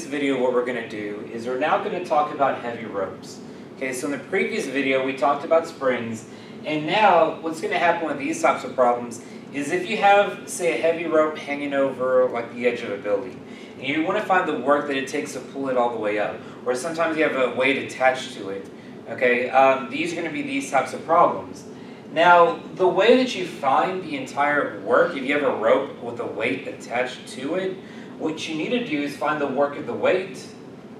video what we're going to do is we're now going to talk about heavy ropes. Okay, so in the previous video we talked about springs, and now what's going to happen with these types of problems is if you have, say, a heavy rope hanging over like the edge of a building, and you want to find the work that it takes to pull it all the way up, or sometimes you have a weight attached to it, okay, these are going to be these types of problems. Now, the way that you find the entire work, if you have a rope with a weight attached to it, what you need to do is find the work of the weight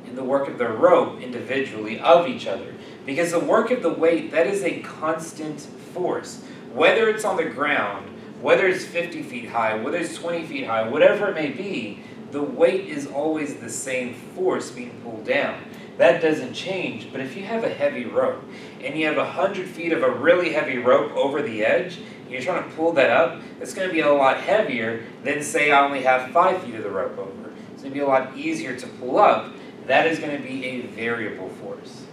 and the work of the rope individually of each other. Because the work of the weight, that is a constant force. Whether it's on the ground, whether it's 50 feet high, whether it's 20 feet high, whatever it may be, the weight is always the same force being pulled down. That doesn't change, but if you have a heavy rope and you have 100 feet of a really heavy rope over the edge, and you're trying to pull that up, it's going to be a lot heavier than, say, I only have 5 feet of the rope over. It's going to be a lot easier to pull up. That is going to be a variable force.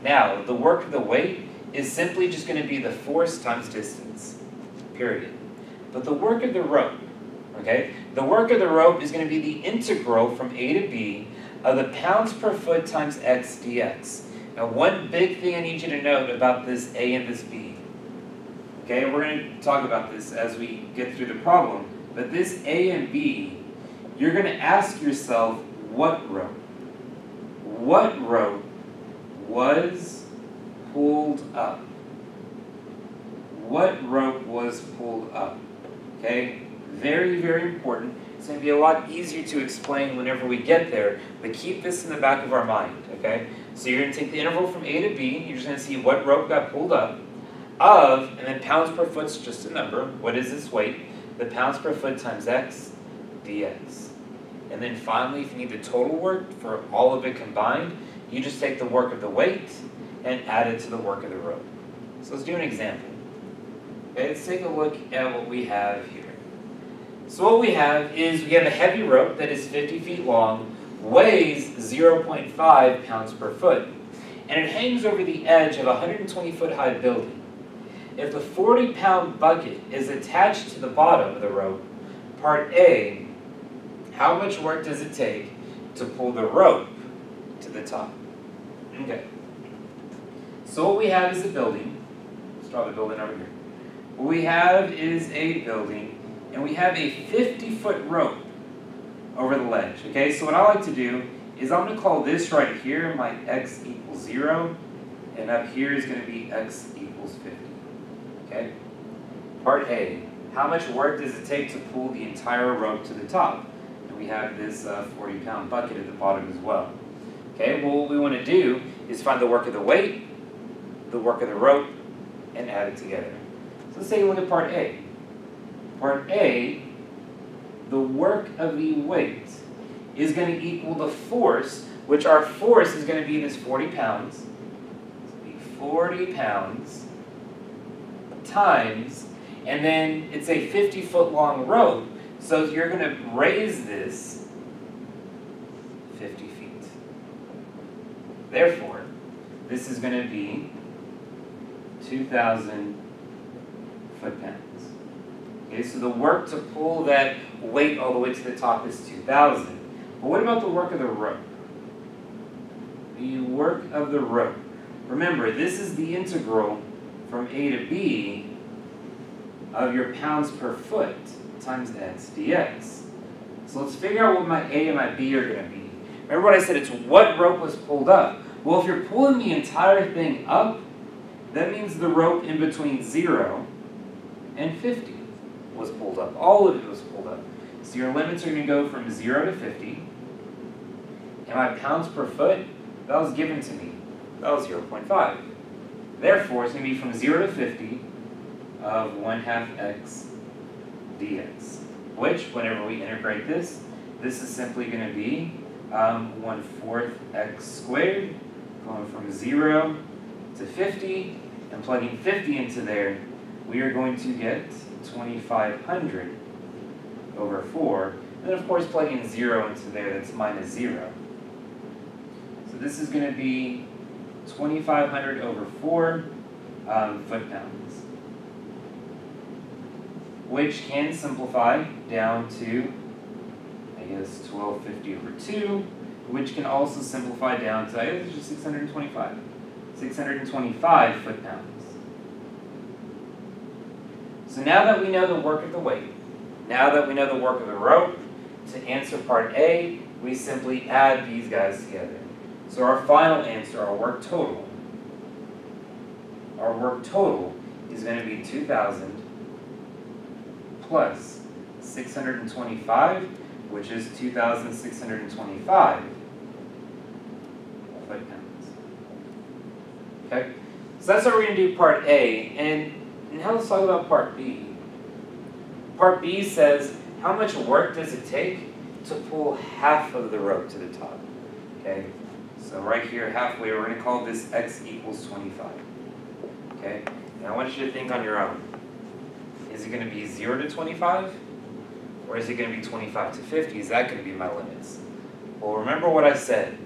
Now, the work of the weight is simply just going to be the force times distance, period. But the work of the rope, okay, the work of the rope is going to be the integral from A to B of the pounds per foot times x dx. Now, one big thing I need you to note about this A and this B, okay, we're going to talk about this as we get through the problem, but this A and B, you're going to ask yourself, what rope? What rope was pulled up? What rope was pulled up? Okay, very, very important. It's going to be a lot easier to explain whenever we get there, but keep this in the back of our mind, okay? So you're going to take the interval from A to B, you're just going to see what rope got pulled up, of, and then pounds per foot's just a number. What is this weight? The pounds per foot times x dx. And then finally, if you need the total work for all of it combined, you just take the work of the weight and add it to the work of the rope. So let's do an example. Okay, let's take a look at what we have here. So what we have is we have a heavy rope that is 50 feet long, weighs 0.5 pounds per foot, and it hangs over the edge of a 120-foot high building. If the 40-pound bucket is attached to the bottom of the rope, part A, how much work does it take to pull the rope to the top? Okay. So what we have is a building. Let's draw the building over here. What we have is a building, and we have a 50-foot rope over the ledge. Okay, so what I like to do is I'm going to call this right here my x equals 0, and up here is going to be x equals 50. Okay? Part A, how much work does it take to pull the entire rope to the top? And we have this 40-pound bucket at the bottom as well. Okay, well, what we want to do is find the work of the weight, the work of the rope, and add it together. So let's take a look at part A. Part A, the work of the weight is going to equal the force, which our force is going to be this 40 pounds. It's going to be 40 pounds times, and then it's a 50-foot long rope, so you're going to raise this 50 feet. Therefore, this is going to be 2,000 foot-pounds. Okay, so the work to pull that weight all the way to the top is 2,000. But what about the work of the rope? The work of the rope. Remember, this is the integral from A to B of your pounds per foot times x dx. So let's figure out what my A and my B are going to be. Remember what I said, it's what rope was pulled up. Well, if you're pulling the entire thing up, that means the rope in between 0 and 50 was pulled up. All of it was pulled up. So your limits are going to go from 0 to 50. And my pounds per foot, that was given to me. That was 0.5. Therefore, it's going to be from 0 to 50 of 1/2 x dx. Which, whenever we integrate this is simply going to be 1/4 x squared, going from 0 to 50, and plugging 50 into there, we are going to get 2,500 over 4. And then, of course, plugging 0 into there, that's minus 0. So this is going to be 2,500 over 4 foot-pounds, which can simplify down to, I guess, 1,250 over 2, which can also simplify down to, I guess it's just 625. 625 foot-pounds. So now that we know the work of the weight, now that we know the work of the rope, to answer part A, we simply add these guys together. So our final answer, our work total is going to be 2,000 plus 625, which is 2,625 foot-pounds. Okay? So that's what we're going to do part A. And now let's talk about part B. Part B says, how much work does it take to pull half of the rope to the top? Okay? So right here, halfway, we're going to call this x equals 25. Okay? And I want you to think on your own. Is it going to be 0 to 25? Or is it going to be 25 to 50? Is that going to be my limits? Well, remember what I said.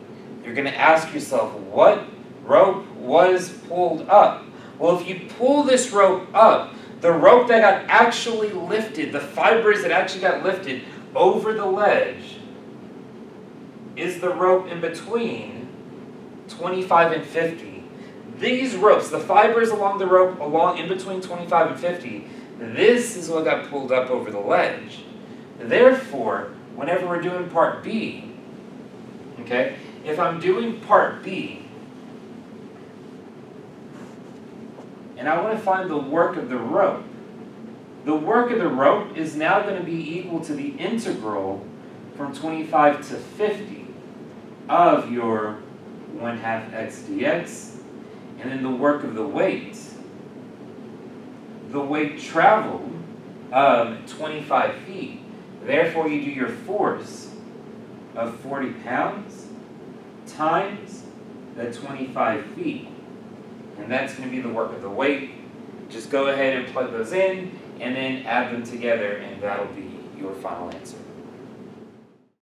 You're going to ask yourself, what rope was pulled up? Well, if you pull this rope up, the rope that got actually lifted, the fibers that actually got lifted over the ledge, is the rope in between 25 and 50. These ropes, the fibers along the rope, along in between 25 and 50, this is what got pulled up over the ledge. Therefore, whenever we're doing part B, okay, if I'm doing part B, and I want to find the work of the rope, the work of the rope is now going to be equal to the integral from 25 to 50 of your 1/2 x dx, and then the work of the weight. The weight traveled 25 feet. Therefore, you do your force of 40 pounds times the 25 feet. And that's going to be the work of the weight. Just go ahead and plug those in, and then add them together, and that'll be your final answer.